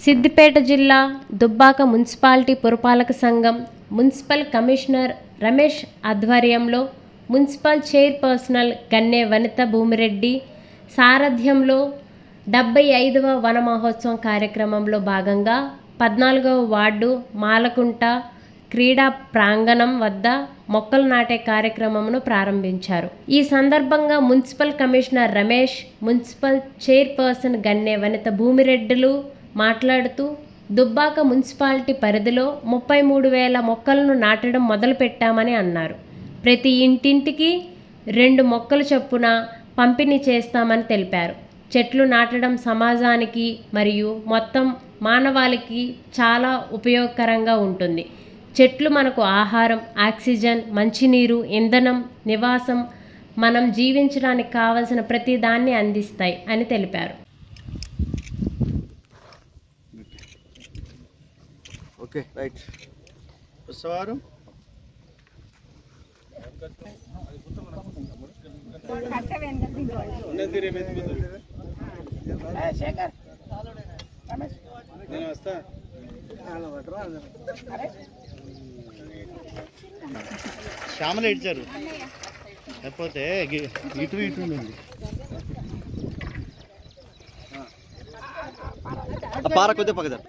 సిద్దిపేట జిల్లా దుబ్బాక మున్సిపాలిటీ పురపాలక సంఘం మున్సిపల్ కమిషనర్ రమేష్ ఆధ్వర్యంలో మున్సిపల్ చైర్పర్సన్ గన్నె వనిత భూమిరెడ్డి సారథ్యంలో 75వ వన మహోత్సవం కార్యక్రమంలో భాగంగా 14వ వార్డు మాలకుంట క్రీడా ప్రాంగణం వద్ద మొక్కలు నాటే కార్యక్రమంను ప్రారంభించారు. ఈ సందర్భంగా municipal commissioner Ramesh, municipal chairperson Ganne Vanitha భూమిరెడ్డిలు మాట్లాడుతూ దుబ్బాక మున్సిపాలిటీ పరిధిలో 33,000 మొక్కలను నాటడం మొదలుపెట్టామని అన్నారు. ప్రతి ఇంటింటికి 2 మొక్కలు చొప్పున పంపిణీ చేస్తామని తెలిపారు. చెట్లు నాటడం సమాజానికి మరియు మొత్తం మానవాళికి చాలా ఉపయోగకరంగా ఉంటుంది. చెట్లు మనకు ఆహారం, ఆక్సిజన్, మంచినీరు, ఇంధనం, నివాసం, మనం జీవించడానికి కావలసిన ప్రతి దాన్ని అందిస్తాయి అని తెలిపారు. Okay right. ఉత్సవారం శ్యామల ఇచ్చారు లేకపోతే ఇటు ఇటు పార కొద్దిగా పక్కదారు.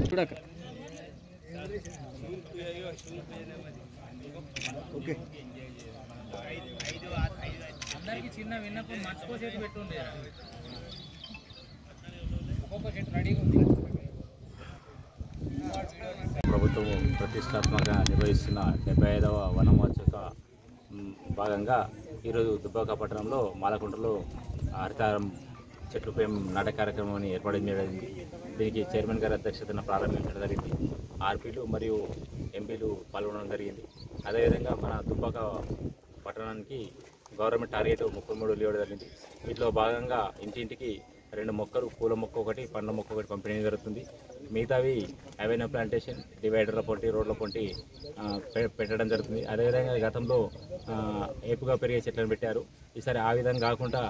చూడక ఓకే అందరికి చిన్న విన్నపం మర్చిపోసేది పెట్టుండే ఒక్కొక్క చెట్టు రెడీగా ఉంది. ప్రభుత్వం ప్రతిష్టాత్మకంగా నిర్వహిస్తున్న 75వ వన మహోత్సవ భాగంగా ఈరోజు దుబ్బాక పట్టణంలో మాలకుంటలో హరితారం చెట్లు నాటే కార్యక్రమాన్ని ఏర్పాటు చేయడం. దీనికి చైర్మన్ గారి అధ్యక్షతన ప్రారంభించడం జరిగింది. ఆర్పీలు మరియు ఎంపీలు పాల్గొనడం జరిగింది. అదేవిధంగా మన దుబ్బాక పట్టణానికి గవర్నమెంట్ టార్గెట్ 33 ఇవ్వడం జరిగింది. వీటిలో భాగంగా ఇంటింటికి 2 మొక్కలు, పూల మొక్క ఒకటి, పండ్ల మొక్క ఒకటి పంపిణీ జరుగుతుంది. మిగతావి అవెన్యూ ప్లాంటేషన్, డివైడర్ల పొంటి, రోడ్ల పొంటి పెట్టడం జరుగుతుంది. అదేవిధంగా గతంలో ఏపుగా పెరిగే చెట్లను పెట్టారు. ఈసారి ఆ విధంగా కాకుండా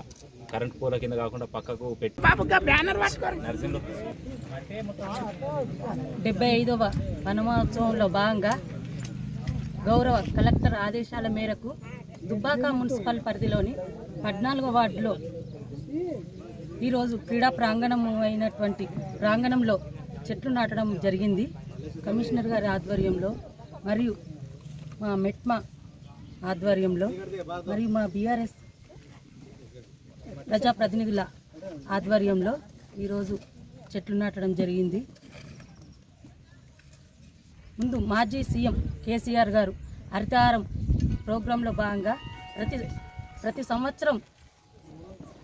కరెంట్ పూల కింద కాకుండా పక్కకు పెట్టి 75వ వన మహోత్సవంలో భాగంగా గౌరవ కలెక్టర్ ఆదేశాల మేరకు దుబ్బాక మున్సిపల్ పరిధిలోని 14వ వార్డులో ఈరోజు క్రీడా అయినటువంటి ప్రాంగణంలో చెట్లు నాటడం జరిగింది. కమిషనర్ గారి ఆధ్వర్యంలో మరియు మా మెట్మా ఆధ్వర్యంలో మరియు మా బీఆర్ఎస్ ప్రజాప్రతినిధుల ఆధ్వర్యంలో ఈరోజు చెట్లు నాటడం జరిగింది. ముందు మాజీ సీఎం కేసీఆర్ గారు హరితహారం ప్రోగ్రాంలో భాగంగా ప్రతి సంవత్సరం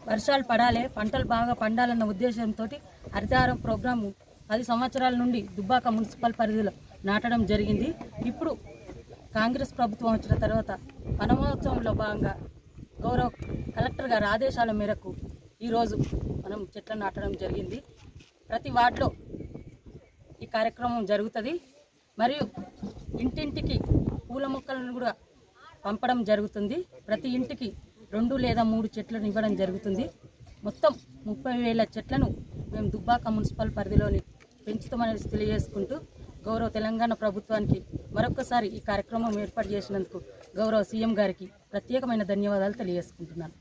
వర్షాలు పడాలి, పంటలు బాగా పండాలన్న ఉద్దేశంతో హరితహారం ప్రోగ్రాము 10 సంవత్సరాల నుండి దుబ్బాక మున్సిపల్ పరిధిలో నాటడం జరిగింది. ఇప్పుడు కాంగ్రెస్ ప్రభుత్వం వచ్చిన తర్వాత వన మహోత్సవంలో భాగంగా గౌరవ కలెక్టర్ గారి ఆదేశాల మేరకు ఈరోజు మనం చెట్లను నాటడం జరిగింది. ప్రతి వార్డులో ఈ కార్యక్రమం జరుగుతుంది. మరియు ఇంటింటికి పూల మొక్కలను కూడా పంపడం జరుగుతుంది. ప్రతి ఇంటికి 2 లేదా 3 చెట్లను ఇవ్వడం జరుగుతుంది. మొత్తం 30,000 చెట్లను మేము దుబ్బాక మున్సిపల్ పరిధిలోని పెంచుతామని తెలియజేసుకుంటూ గౌరవ తెలంగాణ ప్రభుత్వానికి మరొకసారి ఈ కార్యక్రమం ఏర్పాటు చేసినందుకు గౌరవ సీఎం గారికి ప్రత్యేకమైన ధన్యవాదాలు తెలియజేసుకుంటున్నాను.